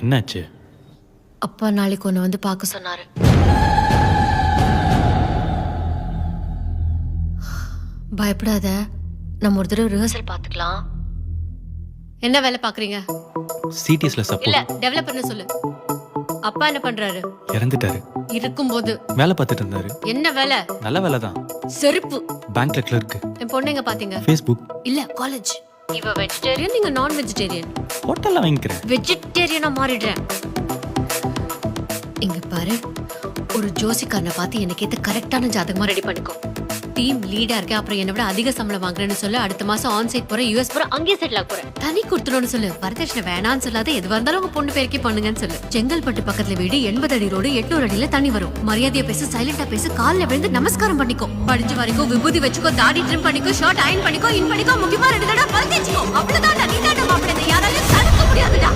என்னாச்சு? அப்பா நாளைக்கு ஒன்று வந்து பார்க்க சொன்னாரு. பயப்படாத, நம்ம ஒரு தடவை ரிஹர்சல் பார்த்துக்கலாம். என்ன வேலை பார்க்குறீங்க? சிடிஎஸ்ல இல்ல சப்போர்ட். டெவலப்பர்னு சொல்லு. அப்பா என்ன பண்றாரு? இறந்துட்டாரு. இருக்கும்போது வேலை பார்த்துட்டு இருந்தாரு. என்ன வேலை? நல்ல வேலை தான். செருப்பு. பேங்க்ல கிளர்க். என் பொண்ணு எங்க பாத்தீங்க? ஃபேஸ்புக். இல்ல காலேஜ். இவ வெஜிடேரியன், நீங்க நான் வெஜிடேரியன். ஹோட்டல்ல வாங்கிக்கிறேன். வெஜிடேரியனா மாறிடுறேன். இங்க பாரு, ஒரு ஜோசிக்காரனை பார்த்து எனக்கு ஏத்த கரெக்டான ஜாதகமா ரெடி பண்ணிக்கோ. டீம் லீடா இருக்க, அப்புறம் என்னை விட அதிக சம்பளம் வாங்குறேன்னு சொல்லு. அடுத்த மாசம் ஆன் சைட் போறேன், யூஎஸ் போறேன், அங்கேயே செட்டில் ஆக போறேன். தனி கொடுத்துடணும்னு சொல்லு. வரதட்சணை வேணான்னு சொல்லாத, எதுவா இருந்தாலும் உங்க பொண்ணு பேருக்கே பண்ணுங்கன்னு சொல்லு. செங்கல்பட்டு பக்கத்துல வீடு, 80 அடி ரோடு, 800 அடியில தண்ணி வரும். மரியாதையா பேசு, சைலண்டா பேசு, கால்ல விழுந்து நமஸ்காரம் பண்ணிக்கோ. படிஞ்சு வரைக்கும் விபூதி வச்சுக்கோ, தாடி ட்ரிம் பண்ணிக்கோ, ஷார்ட் அயன் பண்ணிக்கோ, இன் பண்ணிக்கோ, முக்கியமா 2 தடவை பல் தேய்ச்சிக்கோ. அவ்வளவுதான். நீ தான் மாப்பிள்ளை, யாராலையும் தடுக்க முடியாதுடா.